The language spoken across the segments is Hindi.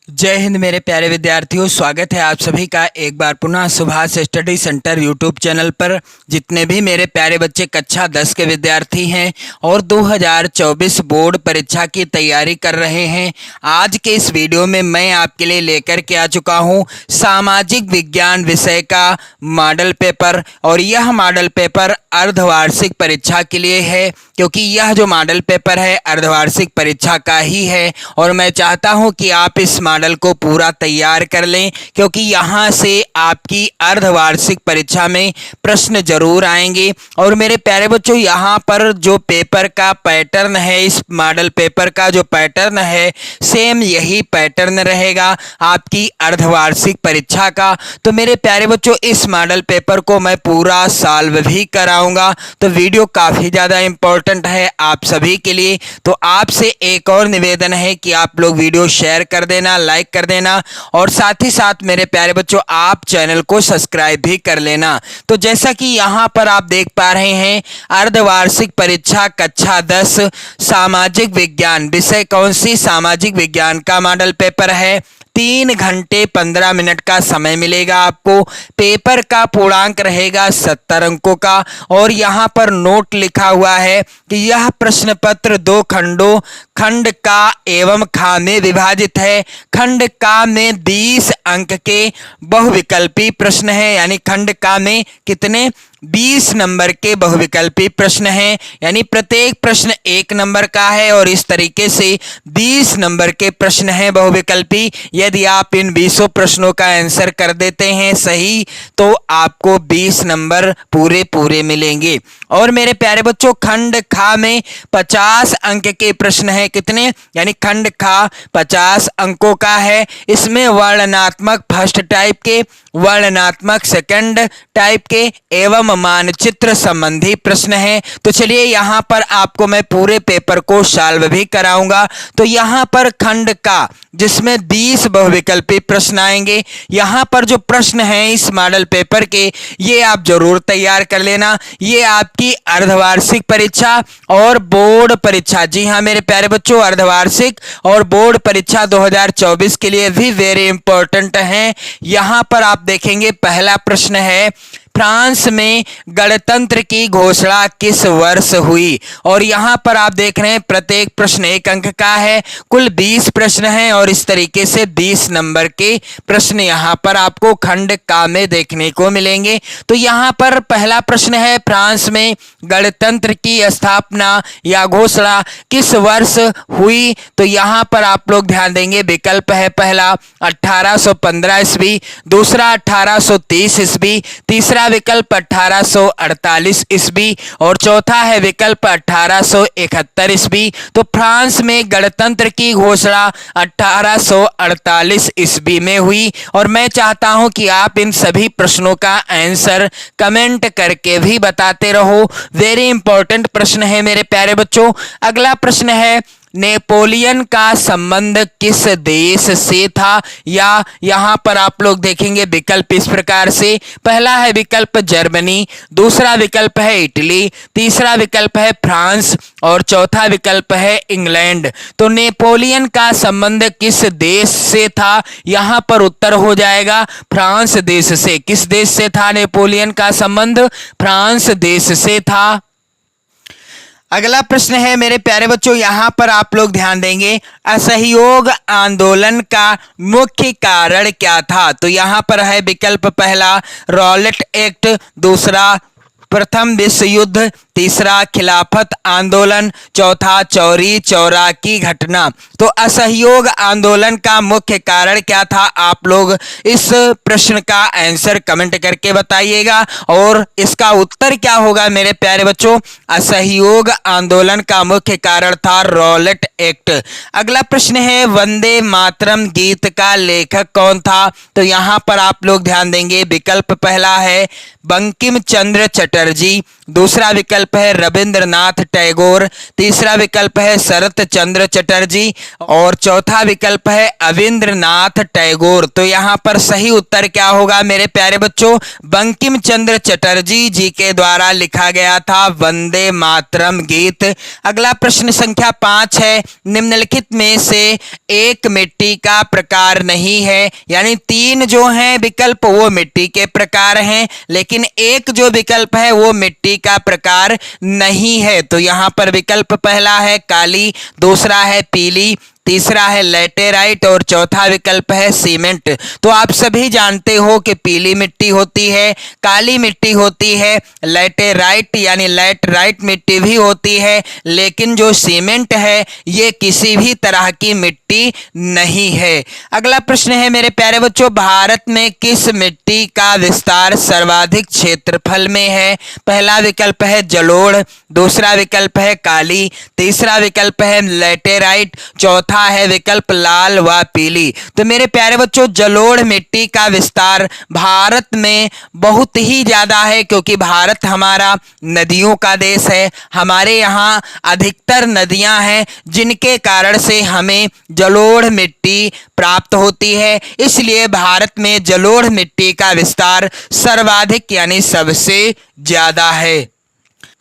जय हिंद मेरे प्यारे विद्यार्थियों, स्वागत है आप सभी का एक बार पुनः Subhash study centre YouTube channel पर। जितने भी मेरे प्यारे बच्चे कक्षा 10 के विद्यार्थी हैं और 2024 बोर्ड परीक्षा की तैयारी कर रहे हैं, आज के इस वीडियो में मैं आपके लिए लेकर के आ चुका हूं सामाजिक विज्ञान विषय का मॉडल पेपर। और यह मॉडल पेपर अर्धवार्षिक परीक्षा के लिए है, क्योंकि यह जो मॉडल पेपर है अर्धवार्षिक परीक्षा का ही है। और मैं चाहता हूं कि आप इस मॉडल को पूरा तैयार कर लें, क्योंकि यहां से आपकी अर्धवार्षिक परीक्षा में प्रश्न जरूर आएंगे। और मेरे प्यारे बच्चों, यहां पर जो पेपर का पैटर्न है, इस मॉडल पेपर का जो पैटर्न है, सेम यही पैटर्न रहेगा आपकी अर्धवार्षिक परीक्षा का। तो मेरे प्यारे बच्चों, इस मॉडल पेपर को मैं पूरा सॉल्व भी कराऊंगा, तो वीडियो काफी ज्यादा इंपॉर्टेंट है आप सभी के लिए। तो आपसे एक और निवेदन है कि आप लोग वीडियो शेयर कर देना, लाइक कर देना, और साथ ही साथ मेरे प्यारे बच्चों आप चैनल को सब्सक्राइब भी कर लेना। तो जैसा कि यहाँ पर आप देख पा रहे हैं, अर्धवार्षिक परीक्षा कक्षा 10 सामाजिक विज्ञान, विषय कौन सी? सामाजिक विज्ञान का मॉडल पेपर है। 3 घंटे 15 मिनट का समय मिलेगा आपको। पेपर का पूर्णांक रहेगा 70 अंकों का। और यहाँ पर नोट लिखा हुआ है कि यह प्रश्न पत्र 2 खंडों, खंड का एवं खा में विभाजित है। खंड का में 20 अंक के बहुविकल्पी प्रश्न है, यानी खंड का में कितने? 20 नंबर के बहुविकल्पी प्रश्न हैं, यानी प्रत्येक प्रश्न 1 नंबर का है और इस तरीके से 20 नंबर के प्रश्न हैं बहुविकल्पी। यदि आप इन 20 प्रश्नों का आंसर कर देते हैं सही, तो आपको 20 नंबर पूरे मिलेंगे। और मेरे प्यारे बच्चों, खंड खा में 50 अंक के प्रश्न हैं। कितने? यानी खंड खा 50 अंकों का है। इसमें वर्णनात्मक फर्स्ट टाइप के, वर्णनात्मक सेकंड टाइप के एवं मानचित्र संबंधी प्रश्न हैं। तो चलिए यहाँ पर आपको मैं पूरे पेपर को सॉल्व भी कराऊंगा। तो यहाँ पर खंड का, जिसमें 20 बहुविकल्पी प्रश्न आएंगे, यहाँ पर जो प्रश्न हैं इस मॉडल पेपर के, ये आप जरूर तैयार कर लेना। ये आपकी अर्धवार्षिक परीक्षा और बोर्ड परीक्षा, जी हाँ मेरे प्यारे बच्चों, अर्धवार्षिक और बोर्ड परीक्षा 2024 के लिए भी वेरी इंपॉर्टेंट है। यहाँ पर आप देखेंगे पहला प्रश्न है, फ्रांस में गणतंत्र की घोषणा किस वर्ष हुई? और यहाँ पर आप देख रहे हैं प्रत्येक प्रश्न 1 अंक का है। कुल 20 प्रश्न हैं और इस तरीके से 20 नंबर के प्रश्न यहाँ पर आपको खंड का में देखने को मिलेंगे। तो यहाँ पर पहला प्रश्न है, फ्रांस में गणतंत्र की स्थापना या घोषणा किस वर्ष हुई? तो यहाँ पर आप लोग ध्यान देंगे, विकल्प है पहला 1815 ईस्वी, दूसरा 1830 ईस्वी, तीसरा विकल्प 1848 ईस्वी और चौथा है विकल्प 1871 ईस्वी। तो फ्रांस में गणतंत्र की घोषणा 1848 ईस्वी में हुई। और मैं चाहता हूं कि आप इन सभी प्रश्नों का आंसर कमेंट करके भी बताते रहो। वेरी इंपॉर्टेंट प्रश्न है मेरे प्यारे बच्चों। अगला प्रश्न है, नेपोलियन का संबंध किस देश से था? या यहाँ पर आप लोग देखेंगे विकल्प इस प्रकार से, पहला है विकल्प जर्मनी, दूसरा विकल्प है इटली, तीसरा विकल्प है फ्रांस और चौथा विकल्प है इंग्लैंड। तो नेपोलियन का संबंध किस देश से था? यहाँ पर उत्तर हो जाएगा फ्रांस देश से। किस देश से था नेपोलियन का संबंध? फ्रांस देश से था। अगला प्रश्न है मेरे प्यारे बच्चों, यहाँ पर आप लोग ध्यान देंगे, असहयोग आंदोलन का मुख्य कारण क्या था? तो यहाँ पर है विकल्प पहला रॉलेट एक्ट, दूसरा प्रथम विश्व युद्ध, तीसरा खिलाफत आंदोलन, चौथा चौरी चौरा की घटना। तो असहयोग आंदोलन का मुख्य कारण क्या था? आप लोग इस प्रश्न का आंसर कमेंट करके बताइएगा और इसका उत्तर क्या होगा मेरे प्यारे बच्चों? असहयोग आंदोलन का मुख्य कारण था रॉलेट एक्ट। अगला प्रश्न है, वंदे मातरम गीत का लेखक कौन था? तो यहाँ पर आप लोग ध्यान देंगे, विकल्प पहला है बंकिम चंद्र चटर्जी, दूसरा विकल्प है रविंद्रनाथ टैगोर, तीसरा विकल्प है शरत चंद्र चटर्जी और चौथा विकल्प है अविंद्रनाथ टैगोर। तो यहाँ पर सही उत्तर क्या होगा मेरे प्यारे बच्चों? बंकिम चंद्र चटर्जी जी के द्वारा लिखा गया था वंदे मातरम गीत। अगला प्रश्न संख्या 5 है, निम्नलिखित में से एक मिट्टी का प्रकार नहीं है, यानी 3 जो हैं विकल्प वो मिट्टी के प्रकार हैं, लेकिन एक जो विकल्प है वो मिट्टी का प्रकार नहीं है। तो यहां पर विकल्प पहला है काली, दूसरा है पीली, तीसरा है लैटेराइट और चौथा विकल्प है सीमेंट। तो आप सभी जानते हो कि पीली मिट्टी होती है, काली मिट्टी होती है, लैटेराइट यानी लैटराइट मिट्टी भी होती है, लेकिन जो सीमेंट है ये किसी भी तरह की मिट्टी नहीं है। अगला प्रश्न है मेरे प्यारे बच्चों, भारत में किस मिट्टी का विस्तार सर्वाधिक क्षेत्रफल में है? पहला विकल्प है जलोढ़, दूसरा विकल्प है काली, तीसरा विकल्प है लैटेराइट, चौथा है विकल्प लाल व पीली। तो मेरे प्यारे बच्चों, जलोढ़ मिट्टी का विस्तार भारत में बहुत ही ज्यादा है, क्योंकि भारत हमारा नदियों का देश है। हमारे यहाँ अधिकतर नदियां हैं, जिनके कारण से हमें जलोढ़ मिट्टी प्राप्त होती है, इसलिए भारत में जलोढ़ मिट्टी का विस्तार सर्वाधिक यानी सबसे ज्यादा है।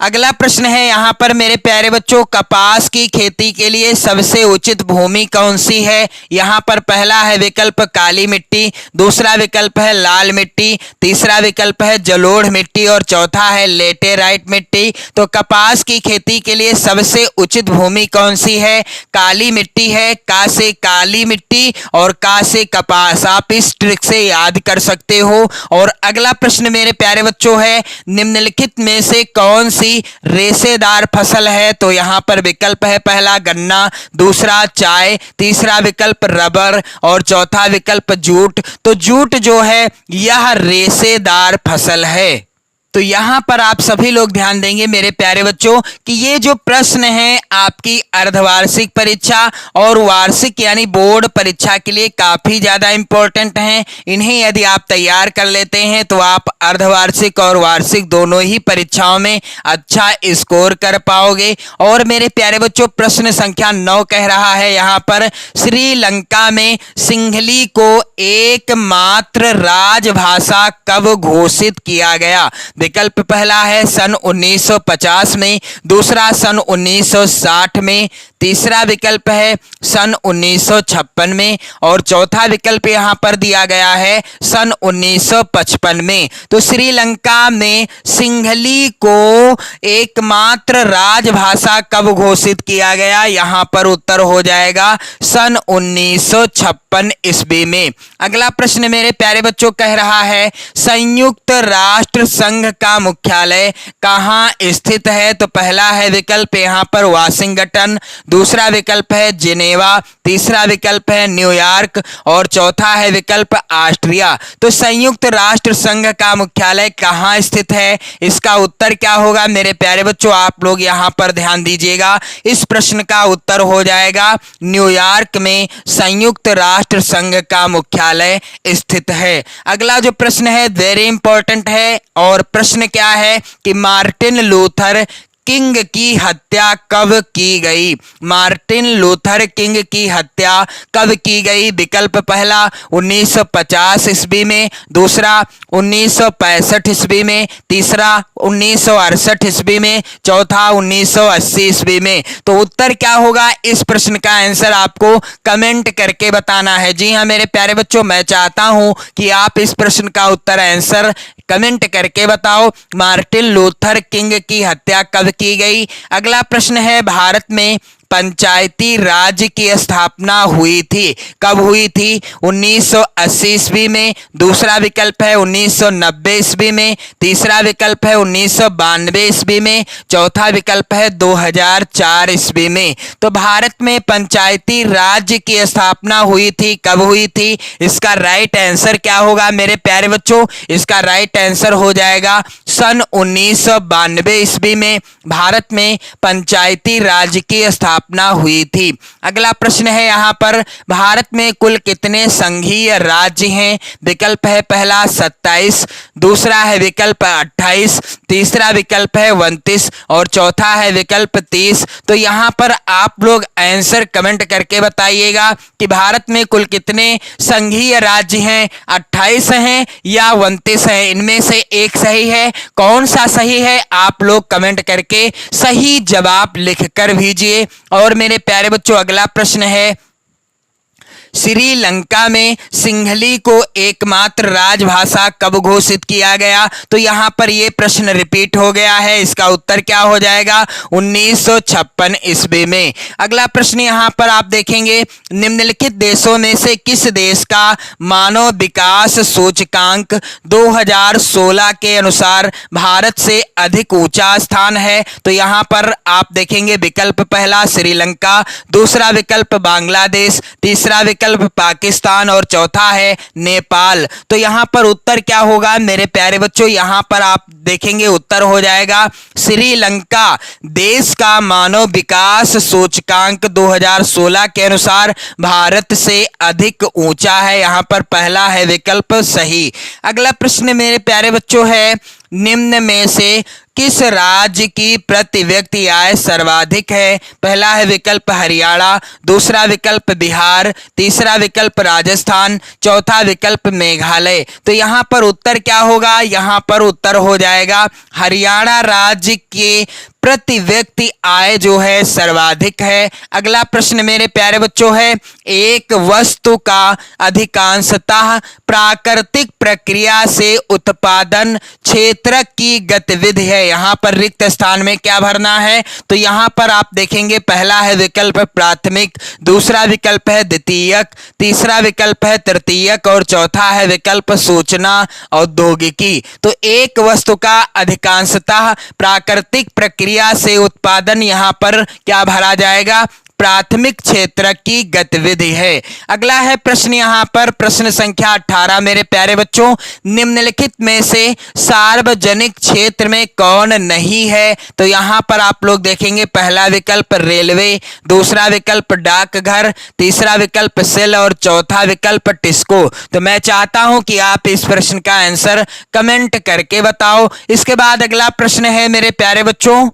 अगला प्रश्न है यहाँ पर मेरे प्यारे बच्चों, कपास की खेती के लिए सबसे उचित भूमि कौन सी है? यहाँ पर पहला है विकल्प काली मिट्टी, दूसरा विकल्प है लाल मिट्टी, तीसरा विकल्प है जलोढ़ मिट्टी और चौथा है लेटेराइट मिट्टी। तो कपास की खेती के लिए सबसे उचित भूमि कौन सी है? काली मिट्टी है, का से काली मिट्टी और का से कपास। आप इस ट्रिक से याद कर सकते हो। और अगला प्रश्न मेरे प्यारे बच्चों है, निम्नलिखित में से कौन सी रेशेदार फसल है? तो यहां पर विकल्प है पहला गन्ना, दूसरा चाय, तीसरा विकल्प रबर और चौथा विकल्प जूट। तो जूट जो है यह रेशेदार फसल है। तो यहां पर आप सभी लोग ध्यान देंगे मेरे प्यारे बच्चों कि ये जो प्रश्न है आपकी अर्धवार्षिक परीक्षा और वार्षिक यानी बोर्ड परीक्षा के लिए काफी ज्यादा इंपॉर्टेंट हैं। इन्हें यदि आप तैयार कर लेते हैं तो आप अर्धवार्षिक और वार्षिक दोनों ही परीक्षाओं में अच्छा स्कोर कर पाओगे। और मेरे प्यारे बच्चों, प्रश्न संख्या 9 कह रहा है यहाँ पर, श्रीलंका में सिंहली को एकमात्र राजभाषा कब घोषित किया गया? विकल्प पहला है सन 1950 में, दूसरा सन 1960 में, तीसरा विकल्प है सन 1956 में और चौथा विकल्प यहां पर दिया गया है सन 1955 में। तो श्रीलंका में सिंहली को एकमात्र राजभाषा कब घोषित किया गया? यहां पर उत्तर हो जाएगा सन 1956 ईस्वी में। अगला प्रश्न मेरे प्यारे बच्चों कह रहा है, संयुक्त राष्ट्र संघ का मुख्यालय कहां स्थित है? तो पहला है विकल्प यहां पर वाशिंगटन, दूसरा विकल्प है जिनेवा, तीसरा विकल्प है न्यूयॉर्क और चौथा है विकल्प ऑस्ट्रिया। तो संयुक्त राष्ट्र संघ का मुख्यालय कहां स्थित है? इसका उत्तर क्या होगा मेरे प्यारे बच्चों? आप लोग यहां पर ध्यान दीजिएगा। इस प्रश्न का उत्तर हो जाएगा न्यूयॉर्क में संयुक्त राष्ट्र संघ का मुख्यालय स्थित है। अगला जो प्रश्न है वेरी इंपॉर्टेंट है और प्रश्न क्या है कि मार्टिन लूथर किंग की हत्या कब की गई? मार्टिन लूथर किंग की हत्या कब की गई? विकल्प पहला 1950 ईस्वी में, दूसरा 1965 ईस्वी में, तीसरा 1968 ईस्वी में, चौथा 1980 ईस्वी में। तो उत्तर क्या होगा? इस प्रश्न का आंसर आपको कमेंट करके बताना है। जी हाँ मेरे प्यारे बच्चों, मैं चाहता हूं कि आप इस प्रश्न का उत्तर आंसर कमेंट करके बताओ, मार्टिन लूथर किंग की हत्या कब की गई। अगला प्रश्न है, भारत में पंचायती राज की स्थापना हुई थी, कब हुई थी? 1980 ईस्वी में, दूसरा विकल्प है 1990 ईस्वी में, तीसरा विकल्प है 1992 ईस्वी में, चौथा विकल्प है 2004 ईस्वी में। तो भारत में पंचायती राज की स्थापना हुई थी, कब हुई थी? इसका राइट आंसर क्या होगा मेरे प्यारे बच्चों? इसका राइट आंसर हो जाएगा सन 1992 ईस्वी में भारत में पंचायती राज की स्थापना स्थापना हुई थी। अगला प्रश्न है यहाँ पर, भारत में कुल कितने संघीय राज्य हैं? विकल्प है पहला 27, दूसरा है विकल्प 28, तीसरा विकल्प है 29 और चौथा है विकल्प 30। तो यहाँ पर आप लोग आंसर कमेंट करके बताइएगा कि भारत में कुल कितने संघीय राज्य हैं, 28 हैं या 29 हैं। इनमें से एक सही है, कौन सा सही है आप लोग कमेंट करके सही जवाब लिखकर भेजिए। और मेरे प्यारे बच्चों अगला प्रश्न है, श्रीलंका में सिंहली को एकमात्र राजभाषा कब घोषित किया गया? तो यहाँ पर यह प्रश्न रिपीट हो गया है, इसका उत्तर क्या हो जाएगा? 1956 ईस्वी में। अगला प्रश्न यहाँ पर आप देखेंगे, निम्नलिखित देशों में से किस देश का मानव विकास सूचकांक 2016 के अनुसार भारत से अधिक ऊंचा स्थान है? तो यहाँ पर आप देखेंगे विकल्प पहला श्रीलंका, दूसरा विकल्प बांग्लादेश, तीसरा विकल्प पाकिस्तान और चौथा है नेपाल। तो यहाँ पर उत्तर क्या होगा मेरे प्यारे बच्चों? यहाँ पर आप देखेंगे उत्तर हो जाएगा श्रीलंका देश का मानव विकास सूचकांक 2016 के अनुसार भारत से अधिक ऊंचा है। यहाँ पर पहला है विकल्प सही। अगला प्रश्न मेरे प्यारे बच्चों है, निम्न में से किस राज्य की प्रति व्यक्ति आय सर्वाधिक है? पहला है विकल्प हरियाणा, दूसरा विकल्प बिहार, तीसरा विकल्प राजस्थान, चौथा विकल्प मेघालय। तो यहाँ पर उत्तर क्या होगा? यहाँ पर उत्तर हो जाएगा हरियाणा राज्य के प्रति व्यक्ति आय जो है सर्वाधिक है। अगला प्रश्न मेरे प्यारे बच्चों है, एक वस्तु का अधिकांशतः प्राकृतिक प्रक्रिया से उत्पादन क्षेत्र की गतिविधि है। यहाँ पर रिक्त स्थान में क्या भरना है? तो यहाँ पर आप देखेंगे पहला है विकल्प प्राथमिक, दूसरा विकल्प है द्वितीयक, तीसरा विकल्प है तृतीयक और चौथा है विकल्प सूचना औद्योगिकी। तो एक वस्तु का अधिकांशतः प्राकृतिक प्रक्रिया से उत्पादन यहाँ पर क्या भरा जाएगा? प्राथमिक क्षेत्र की गतिविधि है। अगला है प्रश्न यहाँ पर प्रश्न संख्या 18 मेरे प्यारे बच्चों, निम्नलिखित में से सार्वजनिक क्षेत्र में कौन नहीं है? तो यहाँ पर आप लोग देखेंगे पहला विकल्प रेलवे, दूसरा विकल्प डाकघर, तीसरा विकल्प सेल और चौथा विकल्प टिस्को। तो मैं चाहता हूं कि आप इस प्रश्न का आंसर कमेंट करके बताओ। इसके बाद अगला प्रश्न है मेरे प्यारे बच्चों,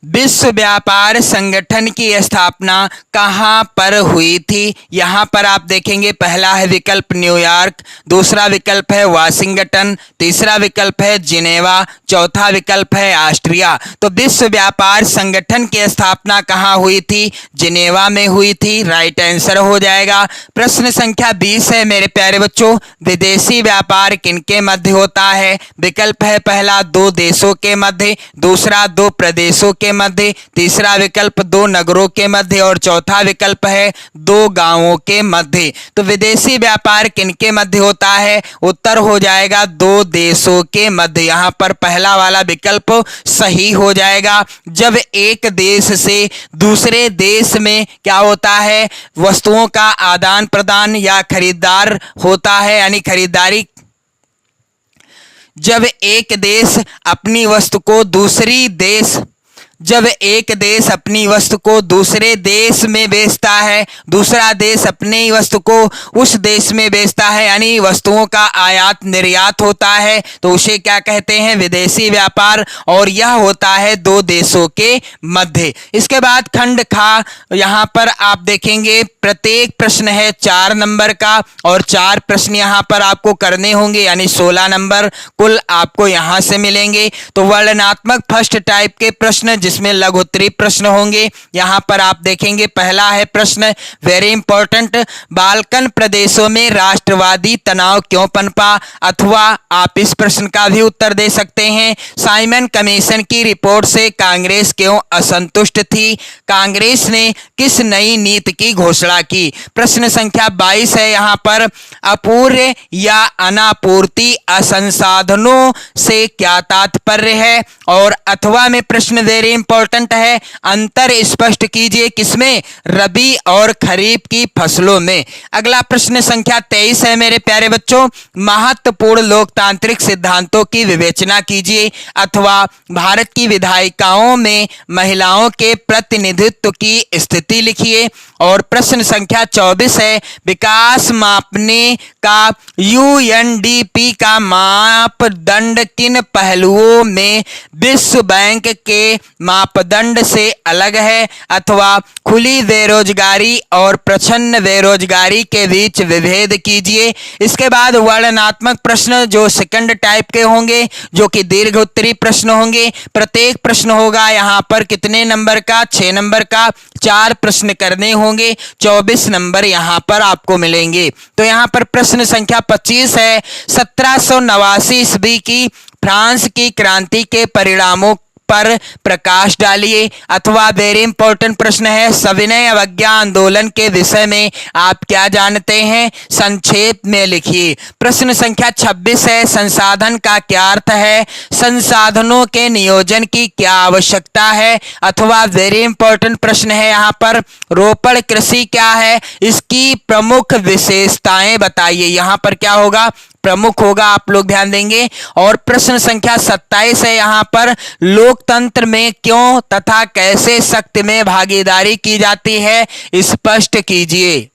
विश्व व्यापार संगठन की स्थापना कहां पर हुई थी? यहां पर आप देखेंगे पहला है विकल्प न्यूयॉर्क, दूसरा विकल्प है वाशिंगटन, तीसरा विकल्प है जिनेवा, चौथा विकल्प है ऑस्ट्रिया। तो विश्व व्यापार संगठन की स्थापना कहां हुई थी? जिनेवा में हुई थी, राइट आंसर हो जाएगा। प्रश्न संख्या 20 है मेरे प्यारे बच्चों, विदेशी व्यापार किनके मध्य होता है? विकल्प है पहला दो देशों के मध्य, दूसरा दो प्रदेशों के मध्य, तीसरा विकल्प दो नगरों के मध्य और चौथा विकल्प है दो गांवों के मध्य। तो विदेशी व्यापार किनके मध्य होता है? उत्तर हो जाएगा दो देशों के मध्य। यहां पर पहला वाला विकल्प सही हो जाएगा। जब एक देश से दूसरे देश में क्या होता है? वस्तुओं का आदान प्रदान या खरीदार होता है, यानी खरीदारी। जब एक देश अपनी वस्तु को अपनी वस्तु को दूसरे देश में बेचता है, दूसरा देश अपनी वस्तु को उस देश में बेचता है, यानी वस्तुओं का आयात निर्यात होता है, तो उसे क्या कहते हैं? विदेशी व्यापार। और यह होता है दो देशों के मध्य। इसके बाद खंड खा, यहाँ पर आप देखेंगे प्रत्येक प्रश्न है 4 नंबर का और 4 प्रश्न यहाँ पर आपको करने होंगे, यानी 16 नंबर कुल आपको यहाँ से मिलेंगे। तो वर्णनात्मक फर्स्ट टाइप के प्रश्न जिसमें लघुत्तरी प्रश्न होंगे। यहां पर आप देखेंगे पहला है प्रश्न वेरी इंपॉर्टेंट, बाल्कन प्रदेशों में राष्ट्रवादी तनाव क्यों पनपा? अथवा आप इस प्रश्न का भी उत्तर दे सकते हैं, साइमन कमीशन की रिपोर्ट से कांग्रेस क्यों असंतुष्ट थी? कांग्रेस ने किस नई नीति की घोषणा की? प्रश्न संख्या 22 है यहां पर, अपूर्ण या अनापूर्ति असंसाधनों से क्या तात्पर्य है? और अथवा में प्रश्न वेरी इंपॉर्टेंट है। अंतर स्पष्ट कीजिए किसमें, रबी और खरीफ की फसलों में। अगला प्रश्न संख्या 23 है मेरे प्यारे बच्चों, महत्वपूर्ण लोकतांत्रिक सिद्धांतों की विवेचना कीजिए अथवा भारत की विधायिकाओं में महिलाओं के प्रतिनिधित्व की स्थिति लिखिए। और प्रश्न संख्या 24 है, विकास मापने का यूएनडीपी का मापदंड किन पहलुओं में विश्व बैंक के मापदंड से अलग है अथवा खुली बेरोजगारी और प्रच्छन्न बेरोजगारी के बीच विभेद कीजिए। इसके बाद वर्णनात्मक प्रश्न जो सेकंड टाइप के होंगे, जो कि दीर्घ उत्तरी प्रश्न होंगे। प्रत्येक प्रश्न होगा यहाँ पर कितने नंबर का, 6 नंबर का। 4 प्रश्न करने होंगे, 24 नंबर यहाँ पर आपको मिलेंगे। तो यहाँ पर प्रश्न संख्या 25 है, 1789 ईस्वी की फ्रांस की क्रांति के परिणामों पर प्रकाश डालिए अथवा वेरी इंपॉर्टेंट प्रश्न है, सविनय अवज्ञा आंदोलन के विषय में आप क्या जानते हैं, संक्षेप में लिखिए। प्रश्न संख्या 26 है, संसाधन का क्या अर्थ है, संसाधनों के नियोजन की क्या आवश्यकता है अथवा वेरी इंपॉर्टेंट प्रश्न है यहाँ पर, रोपण कृषि क्या है, इसकी प्रमुख विशेषताएं बताइए। यहाँ पर क्या होगा, प्रमुख होगा, आप लोग ध्यान देंगे। और प्रश्न संख्या 27 है यहाँ पर, लोकतंत्र में क्यों तथा कैसे शक्ति में भागीदारी की जाती है, स्पष्ट कीजिए।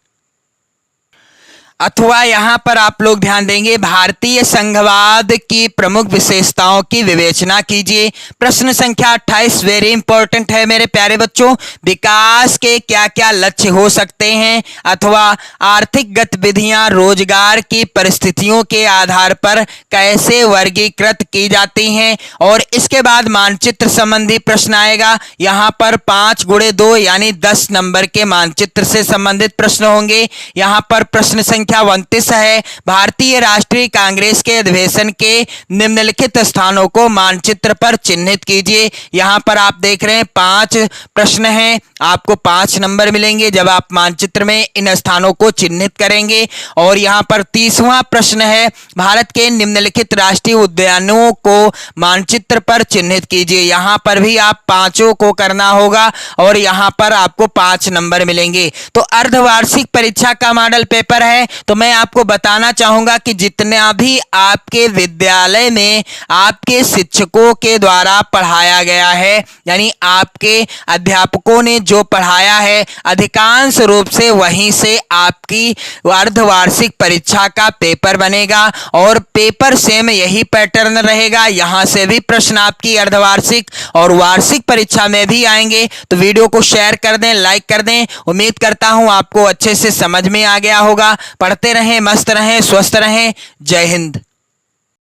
अथवा यहाँ पर आप लोग ध्यान देंगे, भारतीय संघवाद की प्रमुख विशेषताओं की विवेचना कीजिए। प्रश्न संख्या 28 वेरी इंपॉर्टेंट है मेरे प्यारे बच्चों, विकास के क्या क्या लक्ष्य हो सकते हैं अथवा आर्थिक गतिविधियां रोजगार की परिस्थितियों के आधार पर कैसे वर्गीकृत की जाती हैं। और इसके बाद मानचित्र संबंधी प्रश्न आएगा, यहाँ पर 5 × 2 यानी 10 नंबर के मानचित्र से संबंधित प्रश्न होंगे। यहाँ पर प्रश्न संख्या 29 है, भारतीय राष्ट्रीय कांग्रेस के अधिवेशन के निम्नलिखित स्थानों को मानचित्र पर चिन्हित कीजिए। यहाँ पर आप देख रहे हैं 5 प्रश्न हैं, आपको 5 नंबर मिलेंगे जब आप मानचित्र में इन स्थानों को चिन्हित करेंगे। और यहाँ पर 30वां प्रश्न है, भारत के निम्नलिखित राष्ट्रीय उद्यानों को मानचित्र पर चिन्हित कीजिए। यहाँ पर भी आप 5 को करना होगा और यहाँ पर आपको 5 नंबर मिलेंगे। तो अर्धवार्षिक परीक्षा का मॉडल पेपर है, तो मैं आपको बताना चाहूंगा कि जितना भी आपके विद्यालय में आपके शिक्षकों के द्वारा पढ़ाया गया है, यानी आपके अध्यापकों ने जो पढ़ाया है, अधिकांश रूप से वहीं से आपकी अर्धवार्षिक परीक्षा का पेपर बनेगा और पेपर सेम यही पैटर्न रहेगा। यहां से भी प्रश्न आपकी अर्धवार्षिक और वार्षिक परीक्षा में भी आएंगे। तो वीडियो को शेयर कर दें, लाइक कर दें। उम्मीद करता हूं आपको अच्छे से समझ में आ गया होगा। पढ़ते रहें, मस्त रहें, स्वस्थ रहें। जय हिंद।